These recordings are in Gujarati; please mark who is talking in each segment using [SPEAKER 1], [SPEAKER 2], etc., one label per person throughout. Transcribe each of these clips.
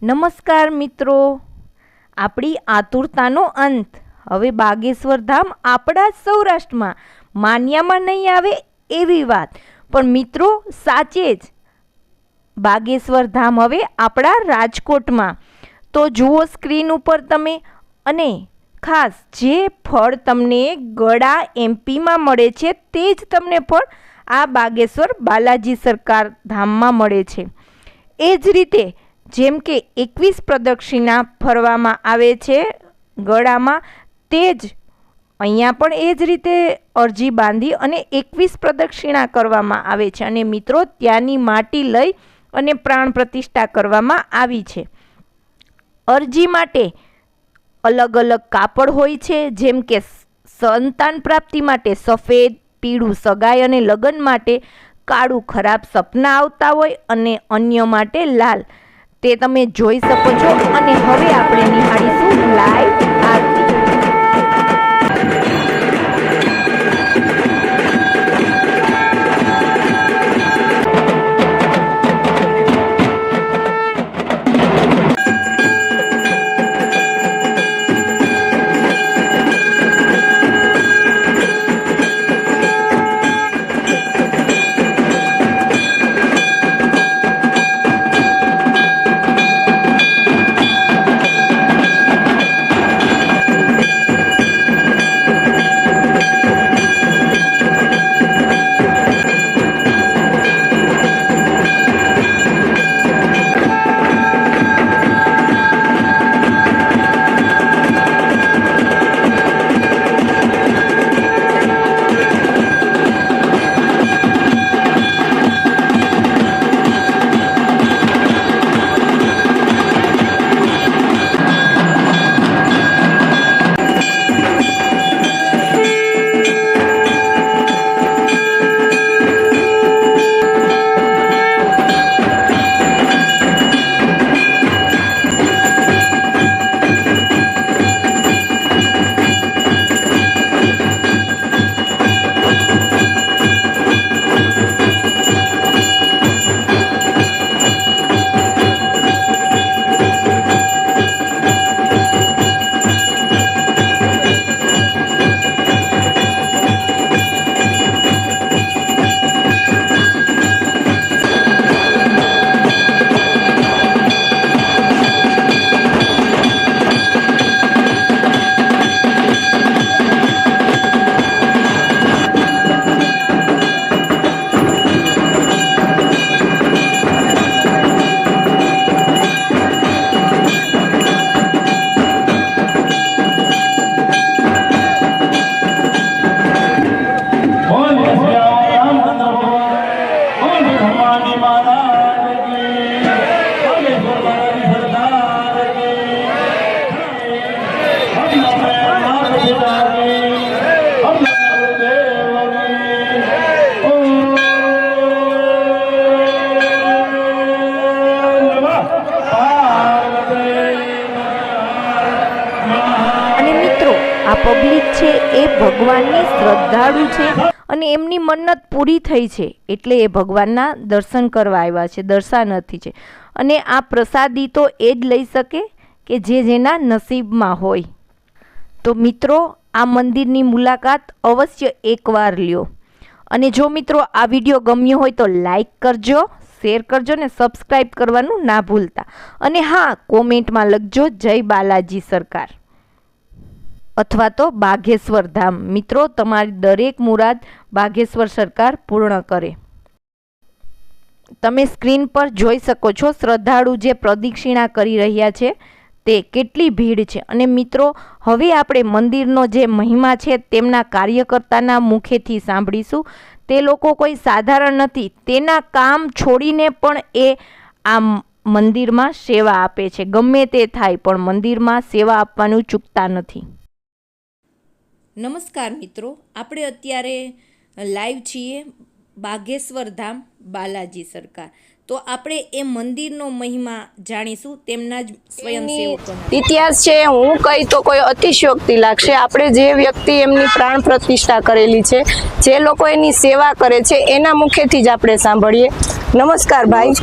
[SPEAKER 1] નમસ્કાર મિત્રો, આપણી આતુરતાનો અંત. હવે બાગેશ્વર ધામ આપણા સૌરાષ્ટ્રમાં માન્યામાં નહીં આવે એવી વાત, પણ મિત્રો સાચે જ બાગેશ્વર ધામ હવે આપણા રાજકોટમાં. તો જુઓ સ્ક્રીન ઉપર તમે, અને ખાસ જે ફળ તમને ગળા એમપીમાં મળે છે તે જ તમને ફળ આ બાગેશ્વર બાલાજી સરકાર ધામમાં મળે છે. એ જ રીતે જેમ કે 21 પ્રદક્ષિણા ફરવામાં આવે છે ગળામાં, તે જ અહીંયા પણ એ જ રીતે અરજી બાંધી અને 21 પ્રદક્ષિણા કરવામાં આવે છે. અને મિત્રો ત્યાંની માટી લઈ અને પ્રાણ પ્રતિષ્ઠા કરવામાં આવી છે. અરજી માટે અલગ અલગ કાપડ હોય છે, જેમ કે સંતાન પ્રાપ્તિ માટે સફેદ, પીળું સગાઈ અને લગ્ન માટે કાળું ખરાબ સપના આવતા હોય, અને અન્ય માટે લાલ. તે તમે જોઈ શકો છો. અને હવે આપણે નિહાળીશું લાઈવ આરતી. આ પબ્લિક છે એ ભગવાનની શ્રદ્ધાળુ છે, અને એમની મન્નત પૂરી થઈ છે એટલે એ ભગવાનના દર્શન કરવા આવ્યા છે, દર્શનાર્થી છે. અને આ પ્રસાદી તો એ જ લઈ શકે કે જે જેના નસીબમાં હોય. તો મિત્રો આ મંદિરની મુલાકાત અવશ્ય એકવાર લ્યો. અને જો મિત્રો આ વિડીયો ગમ્યો હોય તો લાઈક કરજો, શેર કરજો ને સબસ્ક્રાઈબ કરવાનું ના ભૂલતા. અને હા, કોમેન્ટમાં લખજો જય બાલાજી સરકાર અથવા તો બાગેશ્વર ધામ. મિત્રો તમારી દરેક મુરાદ બાગેશ્વર સરકાર પૂર્ણ કરે. તમે સ્ક્રીન પર જોઈ શકો છો શ્રદ્ધાળુ જે પ્રદક્ષિણા કરી રહ્યા છે તે કેટલી ભીડ છે. અને મિત્રો હવે આપણે મંદિરનો જે મહિમા છે તેમના કાર્યકર્તાના મુખેથી સાંભળીશું. તે લોકો કોઈ સાધારણ નથી, તેના કામ છોડીને પણ એ આ મંદિરમાં સેવા આપે છે. ગમે તે થાય પણ મંદિરમાં સેવા આપવાનું ચૂકતા નથી. નમસ્કાર મિત્રો, આપણે અત્યારે લાઈવ છીએ બાગેશ્વર ધામ બાલાજી સરકાર. તો આપણે એ મંદિરનો મહિમા જાણીશું તેમના જ સ્વયંસેવકો.
[SPEAKER 2] ઇતિહાસ છે, હું કહી તો કોઈ અતિશયોક્તિ લાગશે. આપણે જે વ્યક્તિ એમની પ્રાણ પ્રતિષ્ઠા કરેલી છે, જે લોકો એની સેવા કરે છે, એના મુખેથી જ આપણે સાંભળીએ. નમસ્કાર ભાઈ.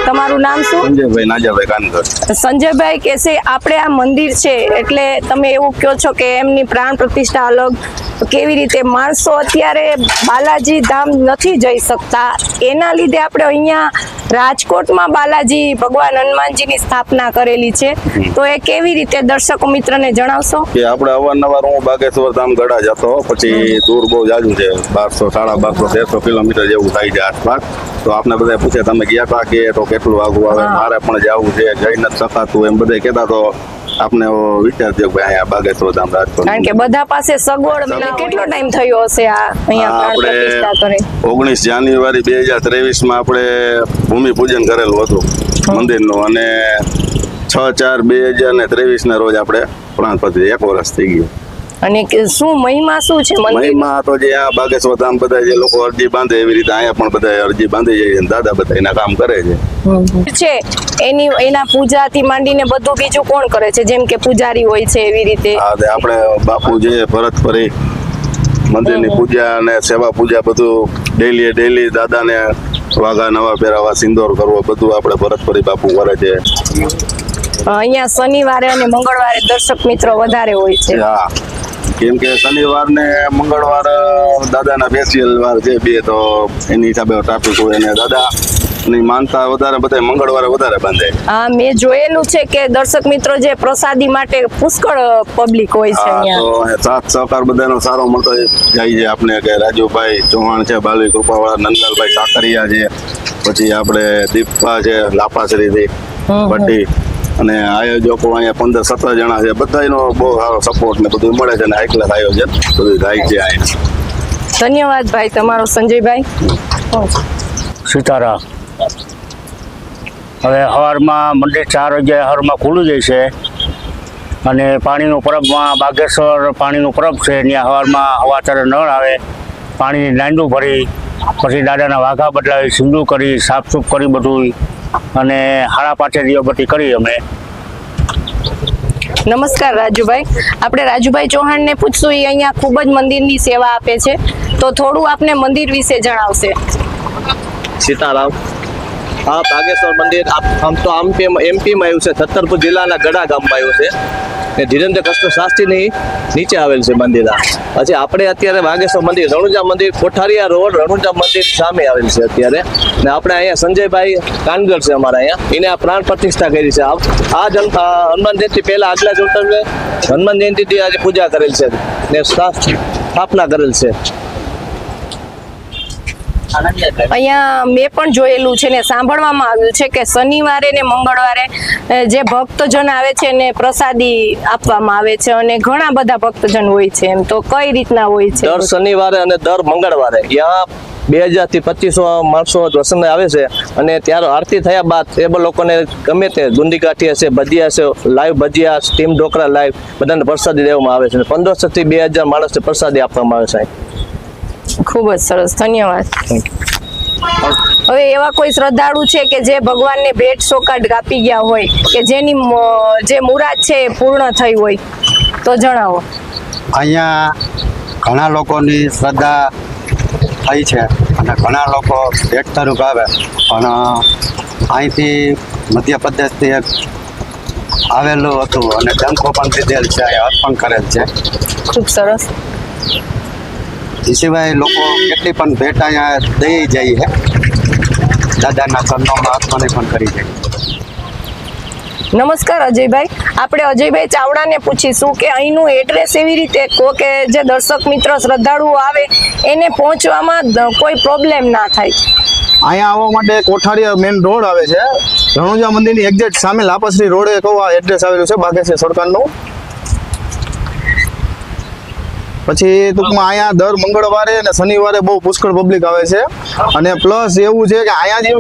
[SPEAKER 2] તમારું નામ શું?
[SPEAKER 3] સંજયભાઈ નાજાભાઈ કાનગર.
[SPEAKER 2] સંજયભાઈ કહે છે આપણે આ મંદિર છે એટલે તમે એવું કહો છો કે એમની પ્રાણ પ્રતિષ્ઠા અલગ, કેવી રીતે માણસો અત્યારે બાલાજી ધામ નથી જઈ શકતા, એના લીધે આપણે અહીંયા રાજકોટમાં બાલાજી ભગવાન હનુમાનજીની સ્થાપના કરેલી છે, તો એ કેવી રીતે દર્શકો મિત્રને જણાવશો?
[SPEAKER 3] કે આપણે અવારનવાર હું બાગેશ્વર ધામ ગઢા જતો, પછી દૂર બહુ જાજુ છે, 1200, 1250, 1300 કિલોમીટર જેવું થાય છે આસપાસ. તો આપણે બધા પૂછે તમે ગયા હતા કે, તો કેટલું આગું આવે, મારે પણ જવું છે, જઈ નથી શકાતું એમ બધા કહેતા. તો આપણે વિચાર થયો કે અહીંયા બાગેશ્વર ધામ રાજકોટ,
[SPEAKER 2] કારણ કે બધા પાસે સગવડ. કેટલો ટાઈમ થયો હશે આ અહીંયા પ્રાણ પ્રતિષ્ઠા કરે?
[SPEAKER 3] 19 જાન્યુઆરી 2023 આપણે ભૂમિ પૂજન કરેલું હતું મંદિરનું, અને 6/4/2023 ના રોજ આપણે પ્રાણ પ્રતિષ્ઠા 1 વર્ષ થઈ ગયું.
[SPEAKER 2] અને શું મહિમા શું છે મંદિર?
[SPEAKER 3] મહિમા તો જે આ બાગેશ્વર ધામ બધા જે લોકો અરજી બાંધે એવી રીતે અહીંયા પણ બધા અરજી બાંધી જાય, દાદા બધા એના કામ કરે
[SPEAKER 2] છે. એના પૂજાથી માંડીને બધું બીજું કોણ કરે છે? જેમ કે પૂજારી હોય છે એવી રીતે
[SPEAKER 3] આપણે બાપુ જે ભરત ફરી મંદિરની પૂજા અને સેવા પૂજા બધું ડેલી દાદાને વાઘા નવા પહેરાવા, સિંદોર કરવો, બધું આપણે ભરત ફરી બાપુ કરે છે.
[SPEAKER 2] અહીંયા શનિવારે અને મંગળવારે દર્શક મિત્રો વધારે હોય છે.
[SPEAKER 3] હા, કેમ કે શનિવાર ને મંગળવાર દાદાના સ્પેશિયલ વાર છે બે, તો એની હિસાબે ટ્રાફિક હોય, અને દાદાની માનતા વધારે બધા મંગળવારે વધારે બાંધે.
[SPEAKER 2] હા, મેં જોયેલું છે કે દર્શક મિત્રો જે પ્રસાદી માટે પુષ્કળ પબ્લિક હોય છે અહીંયા.
[SPEAKER 3] તો સાથ સહકાર બધાનો સારો મળતો જાય છે આપણે, કે રાજુભાઈ ચૌહાણ છે, બાલવી કૃપાવાળા, નંદલાલભાઈ કાકરિયા છે, પછી આપણે દીપા છે લાપાશ્રીથી ભટ્ટી, અને આયોજકો અહીંયા 15-17 જણા છે, બધાનો બહુ સારો સપોર્ટ ને બધું મળે છે, અને હાઈ ક્લાસ આયોજન બધું થાય છે અહીંયા.
[SPEAKER 2] ધન્યવાદ ભાઈ તમારો સંજયભાઈ.
[SPEAKER 4] સીતારામ. હવે સવારમાં મંદિર 4 વાગ્યા સવારમાં ખુલ્લું જાય છે, અને પાણીનું પરબમાં બાગેશ્વર પાણીનું પરબ છે, ત્યાં સવારમાં અવાચારે નળ આવે, પાણીની દાંડું ભરી, પછી દાદાના વાઘા બદલાવી, સિંદૂર કરી, સાફસૂફ કરી બધું, અને 5:30 દીવાબત્તી કરી અમે.
[SPEAKER 2] નમસ્કાર રાજુભાઈ. આપણે રાજુભાઈ ચૌહાણને પૂછશું, એ અહીંયા ખૂબ જ મંદિરની સેવા આપે છે, તો થોડું આપને મંદિર વિશે જણાવશે.
[SPEAKER 5] સીતારામ. હા, બાગેશ્વર મંદિર આમ તો એમપીમાં આવ્યું છે, છતરપુર જિલ્લાના ગઢા ગામમાં આવ્યું છે, ને ધીરેન્દ્ર કૃષ્ણ શાસ્ત્રીની નીચે આવેલ છે મંદિર. પછી આપણે અત્યારે બાગેશ્વર મંદિર, રણુજા મંદિર, કોઠારિયા રોડ, રણુજા મંદિર સામે આવેલ છે અત્યારે. ને આપણે અહીંયા સંજયભાઈ કાનગર છે અમારા અહીંયા, એને આ પ્રાણ પ્રતિષ્ઠા કરી છે. આ હનુમાન જયંતિ પહેલા આગલા જોતરને હનુમાન જયંતિથી આજે પૂજા કરેલ છે ને સ્થાપના કરેલ છે.
[SPEAKER 2] અહીંયા મેં પણ જોયેલું છે ને સાંભળવામાં આવ્યું છે કે શનિવારે ને મંગળવારે જે ભક્તજન આવે છે ને પ્રસાદી આપવામાં આવે છે, અને ઘણા બધા ભક્તજન હોય છે. એમ તો કઈ રીતના હોય છે?
[SPEAKER 5] દર શનિવારે અને દર મંગળવારે ત્યાં 2000 થી 2500 માણસો દર્શને આવે છે, અને ત્યારે આરતી થયા બાદ એ લોકોને ગમે તે ગુંદી કાઠી હશે, ભજીયા છે, લાઈવ ભજીયા, સ્ટીમ ઢોકળા લાઈવ બધાને પ્રસાદી દેવામાં આવે છે. 1500 થી 2000 માણસને પ્રસાદી આપવામાં આવે છે.
[SPEAKER 2] ખૂબ જ સરસ, ધન્યવાદ. હવે એવા કોઈ શ્રદ્ધાળુ છે કે જે ભગવાનને ભેટ સોગાદ આપી ગયા હોય, કે જેની જે મુરાદ છે એ પૂર્ણ થઈ હોય, તો જણાવો.
[SPEAKER 6] અહીંયા ઘણા લોકોની શ્રદ્ધા થઈ છે, અને ઘણા લોકો ભેટ તરફ આવે, પણ અહીંથી મધ્યપ્રદેશથી એક આવેલું હતું, અને ડંકો પણ દીધેલ છે, અર્પણ કરેલ છે.
[SPEAKER 2] ખૂબ સરસ.
[SPEAKER 6] એ સિવાય લોકો કેટલી પણ ભેટ અહીંયા દઈ જાય છે, દાદાના ચરણોમાં અર્પણ પણ કરી જાય.
[SPEAKER 2] નમસ્કાર અજયભાઈ. આપણે અજયભાઈ ચાવડાને પૂછીશું કે અહીંનું એડ્રેસ એવી રીતે કહો કે જે દર્શક મિત્ર શ્રદ્ધાળુઓ આવે એને પહોંચવામાં કોઈ પ્રોબ્લેમ ના થાય.
[SPEAKER 7] અહીંયા આવવા માટે કોઠારિયા મેઇન રોડ આવે છે, રણુજા મંદિરની એક્ઝેક્ટ સામે લાપશ્રી રોડે કહું આ એડ્રેસ આવેલું છે બાગેશ્વર સરકારનું. પછી ટૂંકમાં અહીંયા દર મંગળવારે અને શનિવારે બહુ પુષ્કળ પબ્લિક આવે છે, અને પ્લસ એવું છે કે અહીંયા જે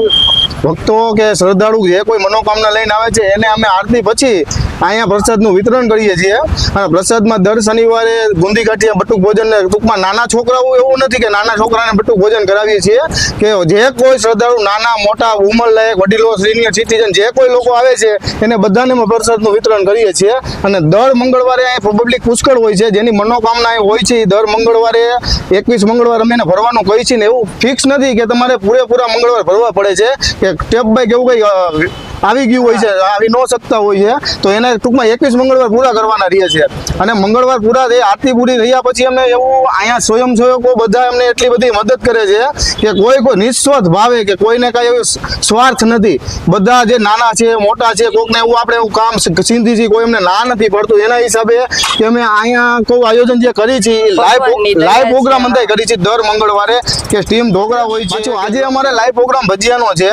[SPEAKER 7] ભક્તો કે શ્રદ્ધાળુ જે કોઈ મનોકામના લઈને આવે છે એને અમે આરતી પછી અહીંયા પ્રસાદનું વિતરણ કરીએ છીએ અને પ્રસાદમાં દર શનિવારે બુંદી ગાંઠિયા બટુક ભોજન ને ટૂંકમાં નાના છોકરાઓ એવું નથી કે નાના છોકરાને બટુક ભોજન કરાવીએ છીએ કે જે કોઈ શ્રદ્ધાળુ નાના મોટા ઉંમરલાયક વડીલો સિનિયર સિટીઝન જે કોઈ લોકો આવે છે એને બધાને અમે પ્રસાદનું વિતરણ કરીએ છીએ અને દર મંગળવારે અહીંયા પબ્લિક પુષ્કળ હોય છે જેની મનોકામના હોય છે એ દર મંગળવારે 21 મંગળવાર અમે એને ભરવાનું કહી છીએ ને એવું ફિક્સ નથી કે તમારે પૂરેપૂરા મંગળવાર ભરવા પડે છે કે ટેપ બાય કેવું કઈ આવી ગયું હોય છે આવી ન શકતા હોય છે તો એને ટૂંકમાં 21 મંગળવાર પૂરા કરવાના રહીએ છીએ અને મંગળવાર પૂરા થઈ આરતી પૂરી થયા પછી અમે એવું અહીંયા સ્વયંસેવકો બધા અમને એટલી બધી મદદ કરે છે કે કોઈ નિસ્વાર્થ ભાવે કે કોઈને કાંઈ એવું સ્વાર્થ નથી બધા જે નાના છે મોટા છે કોઈકને એવું આપણે એવું કામ સિંધી છે કોઈ એમને ના નથી પડતું એના હિસાબે કે અમે અહીંયા કોઈ આયોજન જે કરી છે લાઈવ પ્રોગ્રામ અંદાજ કરી છે દર મંગળવારે કે સ્ટીમ ઢોકળા હોય છે આજે અમારે લાઈવ પ્રોગ્રામ ભજીયાનો છે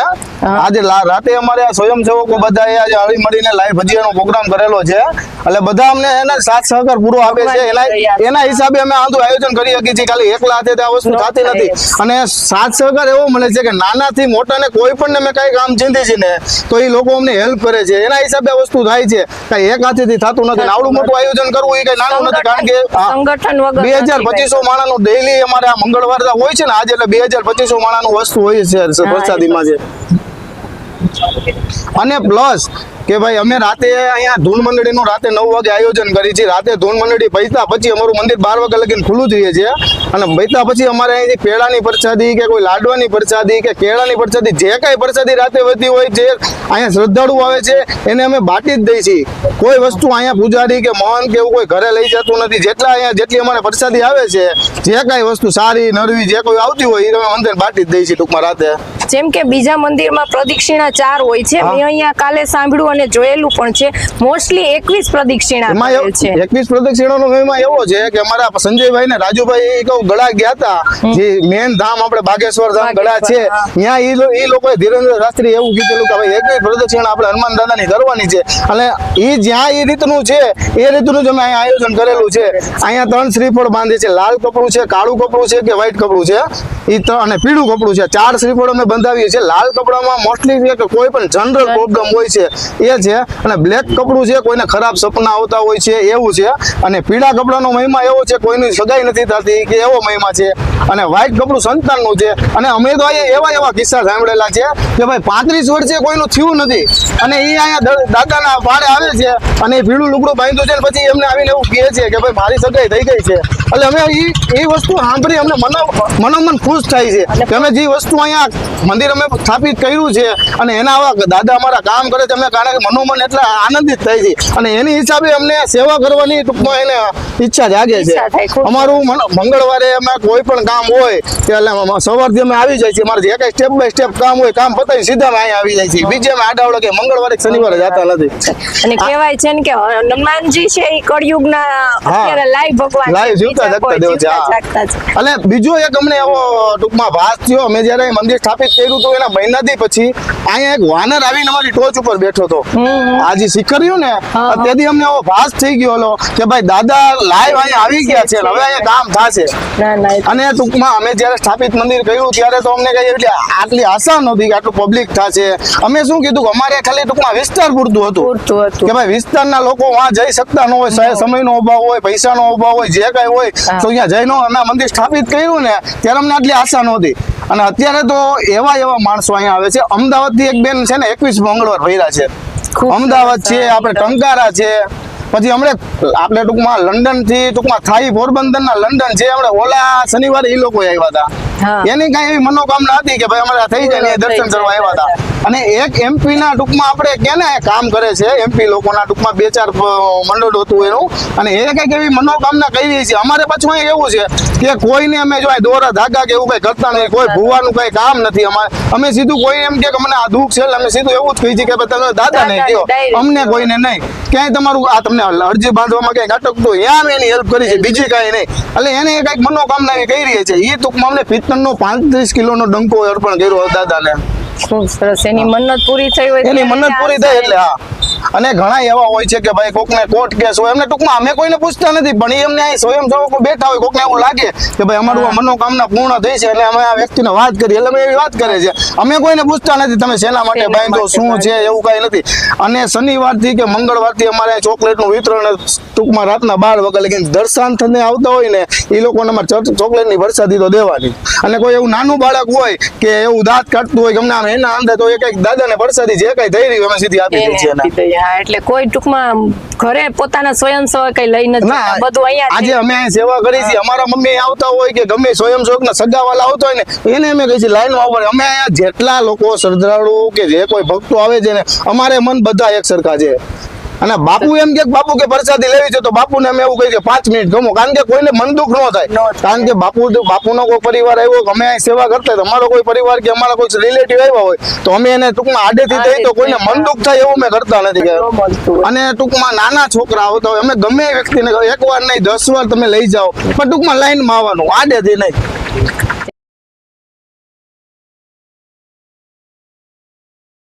[SPEAKER 7] આજે રાતે અમારે સ્વયંસેવકો બધા આજે હળી મળીને લાઈવ ભજીયાનો પ્રોગ્રામ કરેલો છે એટલે બધા અમને એના સાથ સહકાર પૂરો આપે છે એના હિસાબે અમે આનું આયોજન કરી શકીએ છીએ ખાલી એકલા હાથે આ વસ્તુ થતી નથી અને સાથ સહકાર એવો મળે છે કે નાનાથી મોટાને કોઈ પણ અમે કઈ કામ ચીંધી છે ને તો એ લોકો અમને હેલ્પ કરે છે એના હિસાબે વસ્તુ થાય છે કઈ એક હાથેથી થતું નથી આવડું મોટું આયોજન કરવું એ કઈ નાનું નથી કારણ કે
[SPEAKER 2] સંગઠન વગર
[SPEAKER 7] 2200 માણાનું ડેઈલી અમારે આ મંગળવાર હોય છે ને આજે એટલે 2200 માણાનું વસ્તુ હોય છે પ્રસાદીમાં છે અને પ્લસ કે ભાઈ અમે રાતે અહીંયા ધૂન મંડળીનું રાતે 9 વાગે આયોજન કરી છે રાતે ધૂન મંડળી પૈસા પછી અમારું મંદિર 12 વાગે લગીને ખુલ્લું જ રહે છે અને પૈસા પછી અમારે અહીંથી પેડાની પ્રસાદી કે કોઈ લાડવાની પ્રસાદી કે કેળાની પ્રસાદી જે કાંઈ પ્રસાદી રાતે વધી હોય જે અહીંયા શ્રદ્ધાળુ આવે છે એને અમે બાટી જ દઈ છીએ કોઈ વસ્તુ અહીંયા પૂજારી કે મહંત કે એવું કોઈ ઘરે લઈ જતું નથી જેટલી અમારે પ્રસાદી આવે છે જે કાંઈ વસ્તુ સારી નરવી જે કોઈ આવતી હોય એ અમે મંદિર બાટી જ દઈ છીએ ટૂંકમાં રાતે
[SPEAKER 2] જેમ કે બીજા મંદિરમાં પ્રદક્ષિણા 4 હોય છે મેં અહીંયા કાલે સાંભળ્યું અને જોયેલું પણ છે મોસ્ટલી 21 પ્રદક્ષિણા કરે છે
[SPEAKER 7] 21 પ્રદક્ષિણાનો મહિમા એવો છે કે અમારા સંજયભાઈ ને રાજુભાઈ કહું ગળા ગયા હતા જે મેન ધામ આપણે બાગેશ્વર ધામ ગળા છે ત્યાં એ લોકોએ ધીરેન્દ્ર શાસ્ત્રી એવું કીધેલું કે ભાઈ 21 પ્રદક્ષિણા આપણે હનુમાન દાદાની કરવાની છે અને એ જ્યાં એ રીતનું છે એ રીતનું જ અમે અહીંયા આયોજન કરેલું છે અહીંયા 3 શ્રીફળ બાંધે છે લાલ કપડું છે કાળું કપડું છે કે વ્હાઈટ કપડું છે અને પીળું કપડું છે 4 શ્રીફળ અમે બંધાવીએ છીએ લાલ કપડામાં મોસ્ટલી કે કોઈ પણ જનરલ પ્રોબ્લેમ હોય છે એ છે અને બ્લેક કપડું છે કોઈને ખરાબ સપના આવતા હોય છે એવું છે અને પીળા કપડાનો મહિમા એવો છે કોઈની સગાઈ નથી થતી કે એવો મહિમા છે અને વ્હાઈટ કપડું સંતાનનું છે અને અમે તો અહીંયા એવા કિસ્સા સાંભળેલા છે કે ભાઈ 35 વર્ષે કોઈનું થયું નથી અને એ અહીંયા દાદાના પાડે આવે છે અને એ પીળું લુગડું બાંધ્યું છે પછી એમને આવીને એવું કહે છે કે ભાઈ મારી સગાઈ થઈ ગઈ છે એટલે અમે એ વસ્તુ સાંભળી અમને મનોમન ખુશ થાય છે કે અમે જે વસ્તુ અહીંયા મંદિર અમે સ્થાપિત કર્યું છે અને એના આવા દાદા અમારા કામ કરે છે અમે કારણ કે મનોમન એટલે આનંદિત થાય છે અને એની હિસાબે અમને સેવા કરવાની ટૂંકમાં એને ઈચ્છા જાગે છે અમારું મંગળવારે અમે કોઈ પણ કામ હોય એટલે સવારથી અમે આવી જાય છે અમારે જે કઈ સ્ટેપ બાય સ્ટેપ કામ હોય કામ પતાવી સીધા અમે અહીંયા આવી જાય છે બીજે અમે આડાવડે કે મંગળવારે શનિવારે જતા નથી
[SPEAKER 2] અને કહેવાય છે ને કે હનુમાનજી છે એ કળયુગના અત્યારે લાઈવ ભગવાન
[SPEAKER 7] લાઈવ જીવતા જગતા દેવ છે અને બીજો એક અમને એવો ટૂંકમાં ભાસ થયો અમે જ્યારે મંદિર સ્થાપિત કર્યું હતું એના મહિનાથી પછી અહીંયા એક વાનર આવીને અમારી ટોચ ઉપર બેઠો હતો આજે શીખર્યું ને તેથી અમને એવો ભાસ થઈ ગયો હતો કે ભાઈ દાદા લાઈવ અહીંયા આવી ગયા છે હવે અહીંયા કામ થશે અને ટૂંકમાં અમે જ્યારે સ્થાપિત મંદિર કર્યું ત્યારે તો અમને કઈ એટલે આટલી આશા નહોતી કે આટલું પબ્લિક થશે અમે શું કીધું કે અમારે ખાલી ટૂંકમાં વિસ્તાર પૂરતું હતું કે ભાઈ વિસ્તારના લોકો વહાં જઈ શકતા ન હોય સમયનો અભાવ હોય પૈસાનો અભાવ હોય જે કઈ હોય તો અહીંયા જઈને અમે મંદિર સ્થાપિત કર્યું ને ત્યારે અમને આટલી આશા નહોતી અને અત્યારે તો એવા માણસો અહીંયા આવે છે અમદાવાદથી એક બેન છે ને 21 મંગળવાર ભર્યા છે અમદાવાદ છે આપણે ટંકારા છે પછી આપણે ટૂંકમાં લંડન થી ટૂંકમાં થાઈ પોરબંદર ના લંડન છે આપણે ઓલા શનિવારે એ લોકો આવ્યા હતા એની કઈ એવી મનોકામના હતી કે ભાઈ અમારે થઈ જાય ને દર્શન કરવા આવ્યા હતા અને એક એમપી ના ટૂંકમાં આપણે કેને કામ કરે છે એમપી લોકોના ટૂંકમાં 2-4 મંડળ હતું એનું અને એ કઈક એવી મનોકામના કરી છે અમારે પાછું અહીં એવું છે કે કોઈને અમે જો દોરા ધાગા કે એવું કઈ કરતા નથી કોઈ ભૂવાનું કઈ કામ નથી અમે સીધું કોઈ એમ કે મને આ દુઃખ છે અમે સીધું એવું જ કહી છીએ કે તમે દાદા ને કહો અમને કોઈને નહીં ક્યાંય તમારું આ તમને અરજી બાંધવામાં કઈ અટકતું ત્યાં અમે એની હેલ્પ કરી છે બીજી કઈ નહીં એટલે એને કઈક મનોકામના એવી કરી રહી છે એ ટૂંકમાં અમને પિત્તળનો 35 કિલોનો ડંકો અર્પણ કર્યો દાદાને
[SPEAKER 2] ખૂબ સરસ એની મન્નત પૂરી થઈ હોય
[SPEAKER 7] એની મન્નત પૂરી થઈ એટલે અને ઘણા એવા હોય છે કે ભાઈ કોકને કોર્ટ કેસ હોય એમને ટૂંકમાં અમે કોઈને પૂછતા નથી, પણ એ એમને અહીં સ્વયંસેવકો બેઠા હોય, કોકને એવું લાગે કે ભાઈ અમારું આ મનોકામના પૂર્ણ થઈ છે એટલે અમે આ વ્યક્તિને વાત કરી, એટલે અમે એવી વાત કરે છે. અમે કોઈને પૂછતા નથી તમે શેના માટે બાંધો, શું છે, એવું કઈ નથી. અને શનિવારથી કે મંગળવારથી અમારે ચોકલેટનું વિતરણ ટૂંકમાં રાતના 12 વાગ્યા લગીને દર્શન થઈને આવતા હોય ને એ લોકોને અમારે ચોકલેટની વરસાદી તો દેવાની. અને કોઈ એવું નાનું બાળક હોય કે એવું દાંત કાઢતું હોય ગમે આમ એના અંદર તો એક દાદાને વરસાદી જે કઈ થઈ રહ્યું અમે સીધી આપી દઈએ છીએ.
[SPEAKER 2] હા, એટલે કોઈ ટૂંકમાં ઘરે પોતાના સ્વયંસેવક કઈ લઈ નથી
[SPEAKER 7] ના,
[SPEAKER 2] જતા, બધું અહીંયા
[SPEAKER 7] આજે અમે અહીં સેવા કરી છે. અમારા મમ્મી આવતા હોય કે ગમે સ્વયંસેવકના સગાવાલા આવતા હોય ને એને અમે કહી છીએ લાઈનમાં ઉભા રહો. અમે અહીંયા જેટલા લોકો શ્રદ્ધાળુ કે જે કોઈ ભક્તો આવે છે ને અમારે મન બધા એક સરખા છે. અને બાપુ એમ કે બાપુ કે પ્રસાદી લેવી છે તો બાપુને અમે એવું કહી કે 5 મિનિટ ગમો, કારણ કે કોઈને મન દુઃખ ન થાય. કારણ કે બાપુનો કોઈ પરિવાર આવ્યો અમે અહીં સેવા કરતા હોય, અમારો કોઈ પરિવાર કે અમારા કોઈ રિલેટિવ આવ્યા હોય તો અમે એને ટૂંકમાં આડેથી થઈ તો કોઈને મન દુઃખ થાય એવું અમે કરતા નથી કે. અને ટૂંકમાં નાના છોકરા આવતા હોય અમે ગમે એ વ્યક્તિને એકવાર નહીં 10 વાર તમે લઈ જાઓ, પણ ટૂંકમાં લાઈનમાં આવવાનું, આડેથી નહીં.